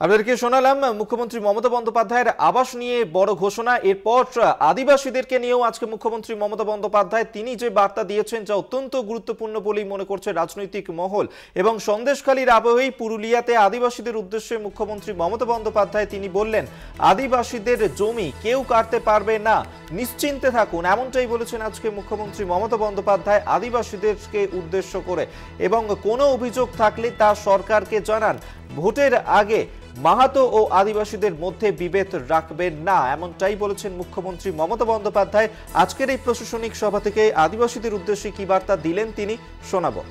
আপনাদেরকে শোনালাম মুখ্যমন্ত্রী মমতা বন্দ্যোপাধ্যায়ের আবাস নিয়ে বড় ঘোষণা। এরপর আদিবাসীদেরকে নিয়েও আজকে মুখ্যমন্ত্রী মমতা বন্দ্যোপাধ্যায় তিনি যে বার্তা দিয়েছেন যা অত্যন্ত গুরুত্বপূর্ণ বলেই মনে করছে রাজনৈতিক মহল। এবং সন্দেশখালীর আবহেই পুরুলিয়াতে আদিবাসীদের উদ্দেশ্যে মুখ্যমন্ত্রী মমতা বন্দ্যোপাধ্যায় তিনি বললেন, আদিবাসীদের জমি কেউ কাটতে পারবে না, নিশ্চিন্তে থাকুন, এমনটাই বলেছেন আজকে মুখ্যমন্ত্রী মমতা বন্দ্যোপাধ্যায় আদিবাসীদেরকে উদ্দেশ্য করে। এবং কোনো অভিযোগ থাকলে তা সরকারকে জানান, ভোটের আগে মাহাতো ও আদিবাসীদের মধ্যে বিভেদ রাখবেন না, এমনটাই বলেছেন মুখ্যমন্ত্রী মমতা বন্দ্যোপাধ্যায়। আজকের এই প্রশাসনিক সভা থেকে আদিবাসীদের উদ্দেশ্যে কি বার্তা দিলেন তিনি শোনাবো।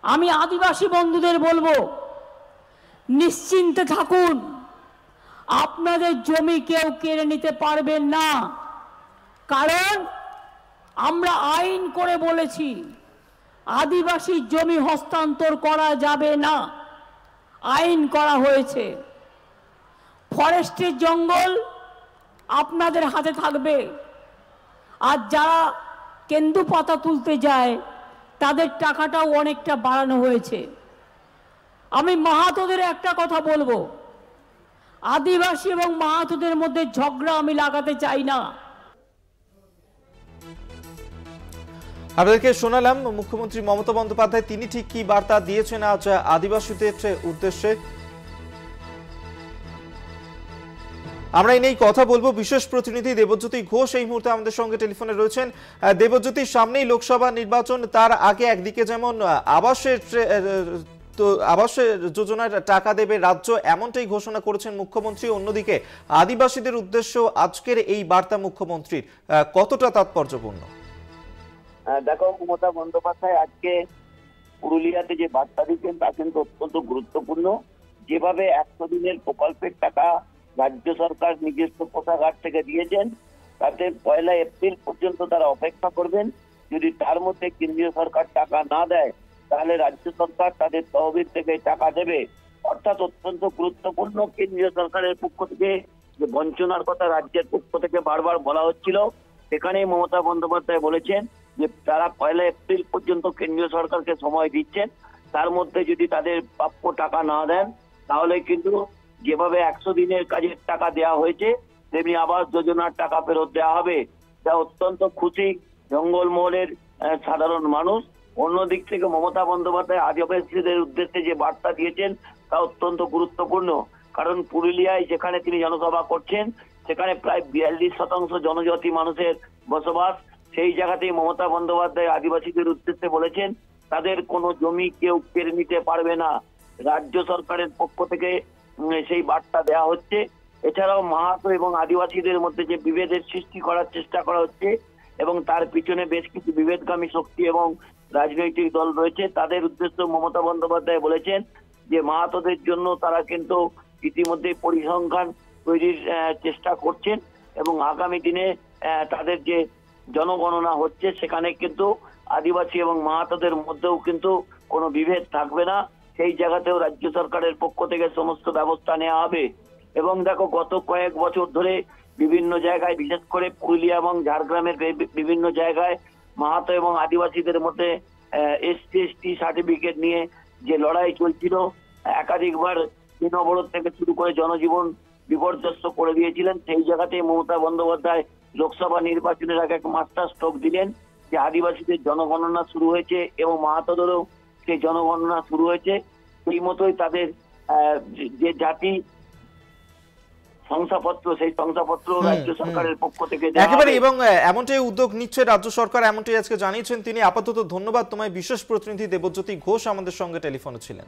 আমি আদিবাসী বন্ধুদের বলবো, নিশ্চিন্তে থাকুন, আপনাদের জমি কেউ কেড়ে নিতে পারবেন না। কারণ আমরা আইন করে বলেছি আদিবাসী জমি হস্তান্তর করা যাবে না, আইন করা হয়েছে। ফরেস্টের জঙ্গল আপনাদের হাতে থাকবে, আর যারা কেন্দু পাতা তুলতে যায় তাদের টাকাটাও অনেকটা বাড়ানো হয়েছে। আমি মাহাতোদের একটা কথা বলবো, আদিবাসী এবং মাহাতোদের মধ্যে ঝগড়া আমি লাগাতে চাই না। আপনাদেরকে শোনালাম মুখ্যমন্ত্রী মমতা বন্দ্যোপাধ্যায় তিনি ঠিক কি বার্তা দিয়েছেন আজ আদিবাসীদের উদ্দেশ্যে। আমরা এই নিয়ে কথা বলবো। বিশেষ প্রতিনিধি দেবজ্যোতি ঘোষ এই মুহূর্তে আমাদের সঙ্গে টেলিফোনে রয়েছেন। দেবজ্যোতি, সামনেই লোকসভা নির্বাচন, তার আগে একদিকে যেমন আবাসের যোজনার টাকা দেবে রাজ্য, এমনটাই ঘোষণা করেছেন মুখ্যমন্ত্রী, অন্যদিকে আদিবাসীদের উদ্দেশ্য আজকের এই বার্তা মুখ্যমন্ত্রীর কতটা তাৎপর্যপূর্ণ? দেখো, মমতা বন্দ্যোপাধ্যায় আজকে পুরুলিয়াতে যে বার্তা দিচ্ছেন তা কিন্তু অত্যন্ত গুরুত্বপূর্ণ। যেভাবে 100 দিনের প্রকল্পের টাকা রাজ্য সরকার নিজস্ব কোষাগার থেকে দিয়েছেন, তাতে 1 এপ্রিল পর্যন্ত তারা অপেক্ষা করবেন। যদি তার মধ্যে কেন্দ্রীয় সরকার টাকা না দেয় তাহলে রাজ্য সরকার তাদের তহবিল থেকে টাকা দেবে। অর্থাৎ অত্যন্ত গুরুত্বপূর্ণ। কেন্দ্রীয় সরকারের পক্ষ থেকে যে বঞ্চনার কথা রাজ্যের পক্ষ থেকে বারবার বলা হচ্ছিল, সেখানেই মমতা বন্দ্যোপাধ্যায় বলেছেন যে তারা 1 এপ্রিল পর্যন্ত কেন্দ্রীয় সরকারকে সময় দিচ্ছেন। তার মধ্যে যদি তাদের প্রাপ্য টাকা না দেন তাহলে কিন্তু যেভাবে 100 দিনের কাজের টাকা দেওয়া হয়েছে তেমনি আবাস যোজনার টাকা ফেরত দেওয়া হবে। যা অত্যন্ত খুশি জঙ্গলমহলের সাধারণ মানুষ। অন্যদিক থেকে মমতা বন্দ্যোপাধ্যায় আদিবাসীদের উদ্দেশ্যে যে বার্তা দিয়েছেন তা অত্যন্ত গুরুত্বপূর্ণ। কারণ পুরুলিয়ায় যেখানে তিনি জনসভা করছেন সেখানে প্রায় 42% জনজাতি মানুষের বসবাস। সেই জায়গাতেই মমতা বন্দ্যোপাধ্যায় আদিবাসীদের উদ্দেশ্যে বলেছেন তাদের কোনো জমি কেউ কেড়ে নিতে পারবে না। রাজ্য সরকারের পক্ষ থেকে সেই বার্তা দেওয়া হচ্ছে। এছাড়াও মাহাতো এবং আদিবাসীদের মধ্যে যে বিভেদের সৃষ্টি করার চেষ্টা করা হচ্ছে এবং তার পিছনে বেশ কিছু বিভেদগামী শক্তি এবং রাজনৈতিক দল রয়েছে, তাদের উদ্দেশ্য মমতা বন্দ্যোপাধ্যায় বলেছেন যে মাহাতোদের জন্য তারা কিন্তু ইতিমধ্যে পরিসংখ্যান তৈরির চেষ্টা করছেন এবং আগামী দিনে তাদের যে জনগণনা হচ্ছে সেখানে কিন্তু আদিবাসী এবং মাহাতোদের মধ্যেও কিন্তু কোনো বিভেদ থাকবে না। সেই জায়গাতেও রাজ্য সরকারের পক্ষ থেকে সমস্ত ব্যবস্থা নেওয়া হবে। এবং দেখো, গত কয়েক বছর ধরে বিভিন্ন জায়গায়, বিশেষ করে পুরুলিয়া এবং ঝাড়গ্রামের বিভিন্ন জায়গায় মাহাতো এবং আদিবাসীদের মধ্যে SC/ST সার্টিফিকেট নিয়ে যে লড়াই চলছিল, একাধিকবার দিন অবরোধ থেকে শুরু করে জনজীবন বিপর্যস্ত করে দিয়েছিলেন। সেই জায়গাতেই মমতা বন্দ্যোপাধ্যায় লোকসভা নির্বাচনের আগে এক মাস্টার স্ট্রোক দিলেন যে আদিবাসীদের জনগণনা শুরু হয়েছে এবং মাহাতোদেরও সেই জনগণনা শুরু হয়েছে। সেই মতোই তাদের যে জাতি শংসাপত্র, সেই শংসাপত্র রাজ্য সরকারের পক্ষ থেকে একেবারে, এবং এমনটাই উদ্যোগ নিচ্ছে রাজ্য সরকার, এমনটাই আজকে জানিয়েছেন তিনি। আপাতত ধন্যবাদ তোমায়। বিশেষ প্রতিনিধি দেবজ্যোতি ঘোষ আমাদের সঙ্গে টেলিফোনে ছিলেন।